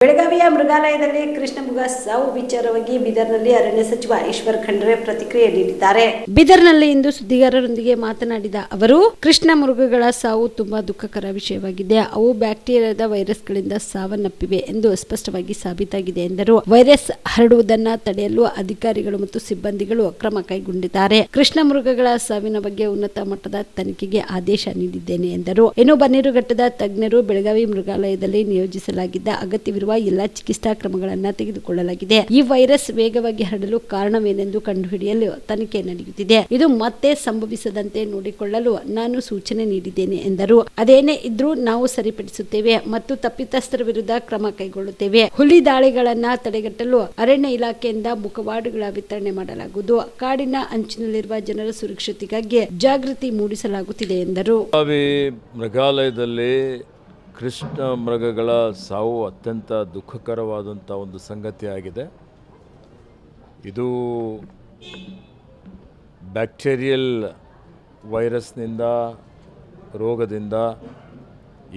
ಬೆಳಗಾವಿಯ ಮೃಗಾಲಯದಲ್ಲಿ ಕೃಷ್ಣಮೃಗ ಸಾವು ವಿಚಾರವಾಗಿ ಬೀದರ್ನಲ್ಲಿ ಅರಣ್ಯ ಸಚಿವ ಈಶ್ವರ್ ಖಂಡ್ರೆ ಪ್ರತಿಕ್ರಿಯೆ ನೀಡಿದ್ದಾರೆ. ಬೀದರ್ನಲ್ಲಿ ಇಂದು ಸುದ್ದಿಗಾರರೊಂದಿಗೆ ಮಾತನಾಡಿದ ಅವರು, ಕೃಷ್ಣ ಮೃಗಗಳ ಸಾವು ತುಂಬಾ ದುಃಖಕರ ವಿಷಯವಾಗಿದೆ. ಅವು ಬ್ಯಾಕ್ಟೀರಿಯಾದ ವೈರಸ್ಗಳಿಂದ ಸಾವನ್ನಪ್ಪಿವೆ ಎಂದು ಸ್ಪಷ್ಟವಾಗಿ ಸಾಬೀತಾಗಿದೆ ಎಂದರು. ವೈರಸ್ ಹರಡುವುದನ್ನು ತಡೆಯಲು ಅಧಿಕಾರಿಗಳು ಮತ್ತು ಸಿಬ್ಬಂದಿಗಳು ಕ್ರಮ ಕೈಗೊಂಡಿದ್ದಾರೆ. ಕೃಷ್ಣ ಮೃಗಗಳ ಸಾವಿನ ಬಗ್ಗೆ ಉನ್ನತ ಮಟ್ಟದ ತನಿಖೆಗೆ ಆದೇಶ ನೀಡಿದ್ದೇನೆ ಎಂದರು. ಇನ್ನು ಬನ್ನೇರುಘಟ್ಟದ ತಜ್ಞರು ಬೆಳಗಾವಿ ಮೃಗಾಲಯದಲ್ಲಿ ನಿಯೋಜಿಸಲಾಗಿದ್ದ ಅಗತ್ಯವಿರುವ ಎಲ್ಲ ಚಿಕಿತ್ಸಾ ಕ್ರಮಗಳನ್ನು ತೆಗೆದುಕೊಳ್ಳಲಾಗಿದೆ. ಈ ವೈರಸ್ ವೇಗವಾಗಿ ಹರಡಲು ಕಾರಣವೇನೆಂದು ಕಂಡುಹಿಡಿಯಲು ತನಿಖೆ ನಡೆಯುತ್ತಿದೆ. ಇದು ಮತ್ತೆ ಸಂಭವಿಸದಂತೆ ನೋಡಿಕೊಳ್ಳಲು ನಾನು ಸೂಚನೆ ನೀಡಿದ್ದೇನೆ ಎಂದರು. ಅದೇನೇ ಇದ್ರೂ ನಾವು ಸರಿಪಡಿಸುತ್ತೇವೆ ಮತ್ತು ತಪ್ಪಿತಸ್ಥರ ವಿರುದ್ಧ ಕ್ರಮ ಕೈಗೊಳ್ಳುತ್ತೇವೆ. ಹುಲಿ ದಾಳಿಗಳನ್ನ ತಡೆಗಟ್ಟಲು ಅರಣ್ಯ ಇಲಾಖೆಯಿಂದ ಮುಖವಾಡುಗಳ ವಿತರಣೆ ಮಾಡಲಾಗುವುದು. ಕಾಡಿನ ಅಂಚಿನಲ್ಲಿರುವ ಜನರ ಸುರಕ್ಷತೆಗಾಗಿ ಜಾಗೃತಿ ಮೂಡಿಸಲಾಗುತ್ತಿದೆ ಎಂದರು. ಮೃಗಾಲಯದಲ್ಲಿ ಕೃಷ್ಣ ಮೃಗಗಳ ಸಾವು ಅತ್ಯಂತ ದುಃಖಕರವಾದಂಥ ಒಂದು ಸಂಗತಿಯಾಗಿದೆ. ಇದು ಬ್ಯಾಕ್ಟೀರಿಯಲ್ ವೈರಸ್ನಿಂದ ರೋಗದಿಂದ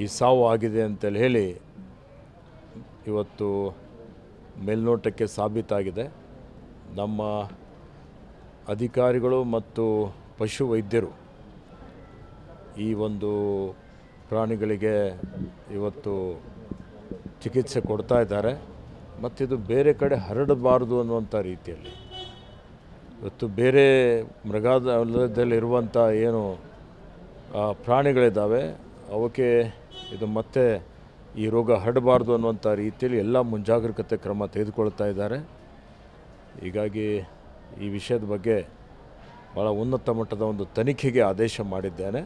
ಈ ಸಾವು ಆಗಿದೆ ಅಂತೇಳಿ ಹೇಳಿ ಇವತ್ತು ಮೇಲ್ನೋಟಕ್ಕೆ ಸಾಬೀತಾಗಿದೆ. ನಮ್ಮ ಅಧಿಕಾರಿಗಳು ಮತ್ತು ಪಶು ವೈದ್ಯರು ಈ ಒಂದು ಪ್ರಾಣಿಗಳಿಗೆ ಇವತ್ತು ಚಿಕಿತ್ಸೆ ಕೊಡ್ತಾ ಇದ್ದಾರೆ. ಮತ್ತಿದು ಬೇರೆ ಕಡೆ ಹರಡಬಾರ್ದು ಅನ್ನುವಂಥ ರೀತಿಯಲ್ಲಿ ಇವತ್ತು ಬೇರೆ ಮೃಗಾಲಯದಲ್ಲಿರುವಂಥ ಏನು ಪ್ರಾಣಿಗಳಿದ್ದಾವೆ ಅವಕ್ಕೆ ಇದು ಮತ್ತೆ ಈ ರೋಗ ಹರಡಬಾರ್ದು ಅನ್ನುವಂಥ ರೀತಿಯಲ್ಲಿ ಎಲ್ಲ ಮುಂಜಾಗ್ರತೆ ಕ್ರಮ ತೆಗೆದುಕೊಳ್ತಾ ಇದ್ದಾರೆ. ಹೀಗಾಗಿ ಈ ವಿಷಯದ ಬಗ್ಗೆ ಭಾಳ ಉನ್ನತ ಮಟ್ಟದ ಒಂದು ತನಿಖೆಗೆ ಆದೇಶ ಮಾಡಿದ್ದೇನೆ.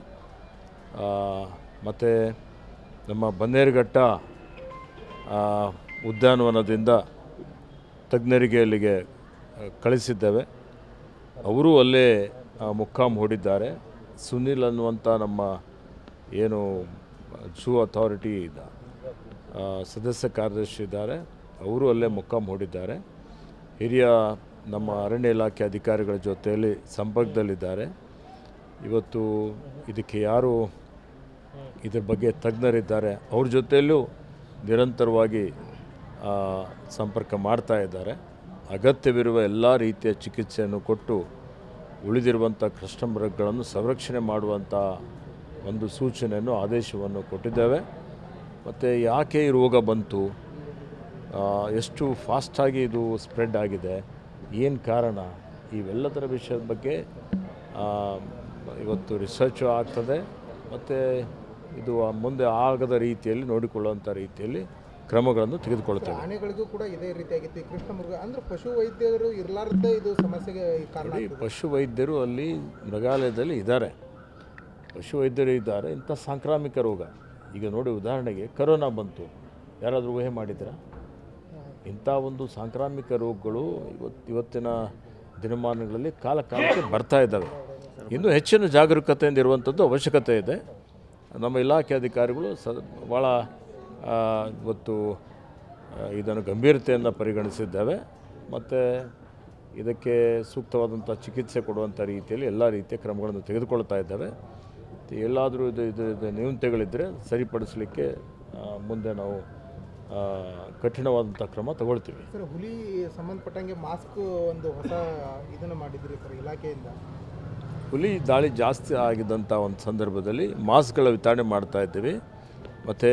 ಮತ್ತು ನಮ್ಮ ಬನ್ನೇರುಘಟ್ಟ ಉದ್ಯಾನವನದಿಂದ ತಜ್ಞರಿಗೆ ಅಲ್ಲಿಗೆ ಕಳಿಸಿದ್ದೇವೆ. ಅವರು ಅಲ್ಲೇ ಮುಕ್ಕಾಂ ಹೂಡಿದ್ದಾರೆ. ಸುನಿಲ್ ಅನ್ನುವಂಥ ನಮ್ಮ ಏನು ಝೂ ಅಥಾರಿಟಿ ಸದಸ್ಯ ಕಾರ್ಯದರ್ಶಿ ಇದ್ದಾರೆ, ಅವರು ಅಲ್ಲೇ ಮುಕ್ಕಾಂ ಹೂಡಿದ್ದಾರೆ. ಹಿರಿಯ ನಮ್ಮ ಅರಣ್ಯ ಇಲಾಖೆ ಅಧಿಕಾರಿಗಳ ಜೊತೆಯಲ್ಲಿ ಸಂಪರ್ಕದಲ್ಲಿದ್ದಾರೆ. ಇವತ್ತು ಇದಕ್ಕೆ ಯಾರು ಇದರ ಬಗ್ಗೆ ತಜ್ಞರಿದ್ದಾರೆ ಅವ್ರ ಜೊತೆಯಲ್ಲೂ ನಿರಂತರವಾಗಿ ಸಂಪರ್ಕ ಮಾಡ್ತಾ ಇದ್ದಾರೆ. ಅಗತ್ಯವಿರುವ ಎಲ್ಲ ರೀತಿಯ ಚಿಕಿತ್ಸೆಯನ್ನು ಕೊಟ್ಟು ಉಳಿದಿರುವಂಥ ಕೃಷ್ಣ ಮೃಗಗಳನ್ನು ಸಂರಕ್ಷಣೆ ಮಾಡುವಂಥ ಒಂದು ಸೂಚನೆಯನ್ನು ಆದೇಶವನ್ನು ಕೊಟ್ಟಿದ್ದೇವೆ. ಮತ್ತು ಯಾಕೆ ಈ ರೋಗ ಬಂತು, ಎಷ್ಟು ಫಾಸ್ಟಾಗಿ ಇದು ಸ್ಪ್ರೆಡ್ ಆಗಿದೆ, ಏನು ಕಾರಣ, ಇವೆಲ್ಲದರ ವಿಷಯದ ಬಗ್ಗೆ ಇವತ್ತು ರಿಸರ್ಚು ಆಗ್ತದೆ. ಮತ್ತು ಇದು ಮುಂದೆ ಆಗದ ರೀತಿಯಲ್ಲಿ ನೋಡಿಕೊಳ್ಳುವಂಥ ರೀತಿಯಲ್ಲಿ ಕ್ರಮಗಳನ್ನು ತೆಗೆದುಕೊಳ್ತೇವೆ. ಆನೆಗಳಿಗೂ ಕೂಡ ಇದೇ ರೀತಿಯಾಗಿತ್ತು. ಕೃಷ್ಣ ಮೃಗ ಅಂದರೆ ಪಶು ವೈದ್ಯರು ಇರಲಾರ್ದೇ ಇದು ಸಮಸ್ಯೆಗೆ ಕಾರಣ. ಪಶು ವೈದ್ಯರು ಅಲ್ಲಿ ಮೃಗಾಲಯದಲ್ಲಿ ಇದ್ದಾರೆ, ಪಶು ವೈದ್ಯರು ಇದ್ದಾರೆ. ಇಂಥ ಸಾಂಕ್ರಾಮಿಕ ರೋಗ ಈಗ ನೋಡಿ, ಉದಾಹರಣೆಗೆ ಕರೋನಾ ಬಂತು, ಯಾರಾದರೂ ಊಹೆ ಮಾಡಿದ್ದೀರಾ? ಇಂಥ ಒಂದು ಸಾಂಕ್ರಾಮಿಕ ರೋಗಗಳು ಇವತ್ತಿನ ದಿನಮಾನಗಳಲ್ಲಿ ಕಾಲಕ್ಕೆ ಬರ್ತಾ ಇದ್ದಾವೆ. ಇನ್ನೂ ಹೆಚ್ಚಿನ ಜಾಗರೂಕತೆಯಿಂದ ಇರುವಂಥದ್ದು ಅವಶ್ಯಕತೆ ಇದೆ. ನಮ್ಮ ಇಲಾಖೆ ಅಧಿಕಾರಿಗಳು ಭಾಳ ಇವತ್ತು ಇದನ್ನು ಗಂಭೀರತೆಯನ್ನು ಪರಿಗಣಿಸಿದ್ದೇವೆ. ಮತ್ತು ಇದಕ್ಕೆ ಸೂಕ್ತವಾದಂಥ ಚಿಕಿತ್ಸೆ ಕೊಡುವಂಥ ರೀತಿಯಲ್ಲಿ ಎಲ್ಲ ರೀತಿಯ ಕ್ರಮಗಳನ್ನು ತೆಗೆದುಕೊಳ್ತಾ ಇದ್ದೇವೆ. ಎಲ್ಲಾದರೂ ಇದು ನ್ಯೂನತೆಗಳಿದ್ದರೆ ಸರಿಪಡಿಸಲಿಕ್ಕೆ ಮುಂದೆ ನಾವು ಕಠಿಣವಾದಂಥ ಕ್ರಮ ತಗೊಳ್ತೀವಿ. ಸರ್, ಹುಲಿ ಸಂಬಂಧಪಟ್ಟಂಗೆ ಮಾಸ್ಕ್ ಒಂದು ಹೊಸ ಇದನ್ನು ಮಾಡಿದ್ರಿ ಸರ್ ಇಲಾಖೆಯಿಂದ. ಹುಲಿ ದಾಳಿ ಜಾಸ್ತಿ ಆಗಿದ್ದಂಥ ಒಂದು ಸಂದರ್ಭದಲ್ಲಿ ಮಾಸ್ಕ್ಗಳ ವಿತರಣೆ ಮಾಡ್ತಾ ಇದ್ದೀವಿ. ಮತ್ತು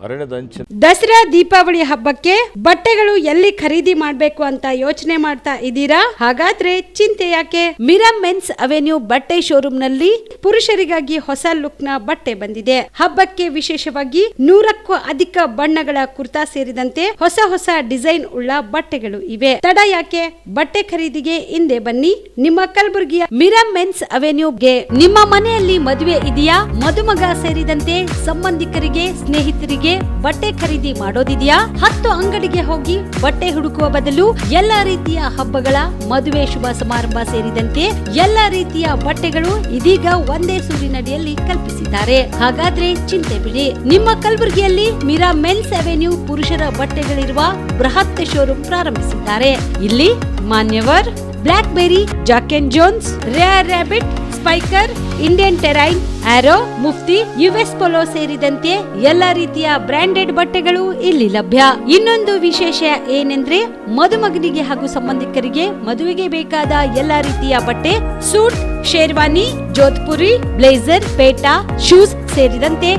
ಅರಣ್ಯದ ಅಂಚಿನ ದಸರಾ ದೀಪಾವಳಿ ಹಬ್ಬಕ್ಕೆ ಬಟ್ಟೆಗಳು ಎಲ್ಲಿ ಖರೀದಿ ಮಾಡಬೇಕು ಅಂತ ಯೋಚನೆ ಮಾಡ್ತಾ ಇದ್ದೀರಾ? ಹಾಗಾದ್ರೆ ಚಿಂತೆ ಯಾಕೆ? ಮಿರಾ ಮೆನ್ಸ್ ಅವೆನ್ಯೂ ಬಟ್ಟೆ ಶೋರೂಮ್ನಲ್ಲಿ ಪುರುಷರಿಗಾಗಿ ಹೊಸ ಲುಕ್ನ ಬಟ್ಟೆ ಬಂದಿದೆ. ಹಬ್ಬಕ್ಕೆ ವಿಶೇಷವಾಗಿ 100ಕ್ಕೂ ಅಧಿಕ ಬಣ್ಣಗಳ ಕುರ್ತಾ ಸೇರಿದಂತೆ ಹೊಸ ಡಿಸೈನ್ ಉಳ್ಳ ಬಟ್ಟೆಗಳು ಇವೆ. ತಡ ಯಾಕೆ? ಬಟ್ಟೆ ಖರೀದಿಗೆ ಹಿಂದೆ ಬನ್ನಿ. ನಿಮ್ಮ ಕಲಬುರಗಿಯ ಮಿರಾ ಮೆನ್ಸ್ ಅವೆನ್ಯೂಗೆ. ನಿಮ್ಮ ಮನೆಯಲ್ಲಿ ಮದುವೆ ಇದೆಯಾ? ಮದುಮಗ ಸೇರಿದಂತೆ ಸಂಬಂಧಿಕರಿಗೆ, ಸ್ನೇಹಿತರಿಗೆ ಬಟ್ಟೆ ಖರೀದಿ ಮಾಡೋದಿದೆಯಾ? 10 ಅಂಗಡಿಗೆ ಹೋಗಿ ಬಟ್ಟೆ ಹುಡುಕುವ ಬದಲು ಎಲ್ಲಾ ರೀತಿಯ ಹಬ್ಬಗಳ, ಮದುವೆ, ಶುಭ ಸಮಾರಂಭ ಸೇರಿದಂತೆ ಎಲ್ಲಾ ರೀತಿಯ ಬಟ್ಟೆಗಳು ಇದೀಗ ಒಂದೇ ಸೂರಿನಡಿಯಲ್ಲಿ ಕಲ್ಪಿಸಿದ್ದಾರೆ. ಹಾಗಾದ್ರೆ ಚಿಂತೆ ಬಿಡಿ. ನಿಮ್ಮ ಕಲಬುರಗಿಯಲ್ಲಿ ಮಿರಾ ಮೆನ್ಸ್ ಅವೆನ್ಯೂ ಪುರುಷರ ಬಟ್ಟೆಗಳಿರುವ ಬೃಹತ್ ಶೋರೂಮ್ ಪ್ರಾರಂಭಿಸಿದ್ದಾರೆ. ಇಲ್ಲಿ Manyavar, Blackberry, Jack and Jones, Rare Rabbit, Spykar, Indian Terrain Arrow, Mufti, US Polo ಸೇರಿದಂತೆ ಎಲ್ಲಾ ರೀತಿಯ ಬ್ರಾಂಡೆಡ್ ಬಟ್ಟೆಗಳು ಇಲ್ಲಿ ಲಭ್ಯ. ಇನ್ನೊಂದು ವಿಶೇಷ ಏನೆಂದ್ರೆ ಮದುಮಗನಿಗೆ ಹಾಗೂ ಸಂಬಂಧಿಕರಿಗೆ ಮದುವೆಗೆ ಬೇಕಾದ ಎಲ್ಲಾ ರೀತಿಯ ಬಟ್ಟೆ, ಸೂಟ್, ಶೇರ್ವಾನಿ, ಜೋಧ್ಪುರಿ, ಬ್ಲೇಸರ್, ಪೇಟಾ, ಶೂಸ್ ಸೇರಿದಂತೆ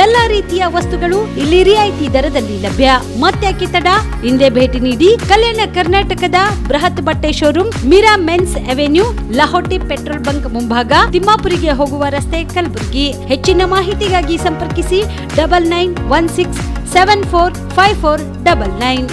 ಎಲ್ಲಾ ರೀತಿಯ ವಸ್ತುಗಳು ಇಲ್ಲಿ ರಿಯಾಯಿತಿ ದರದಲ್ಲಿ ಲಭ್ಯ. ಮತ್ತ್ಯಾಕೆ ತಡ, ಹಿಂದೆ ಭೇಟಿ ನೀಡಿ. ಕಲ್ಯಾಣ ಕರ್ನಾಟಕದ ಬೃಹತ್ ಬಟ್ಟೆ showroom, Meera men's avenue, Lahoti petrol bunk ಮುಂಭಾಗ, ತಿಮ್ಮಾಪುರಿಗೆ ಹೋಗುವ ರಸ್ತೆ, ಕಲಬುರಗಿ. ಹೆಚ್ಚಿನ ಮಾಹಿತಿಗಾಗಿ ಸಂಪರ್ಕಿಸಿ 9916745499.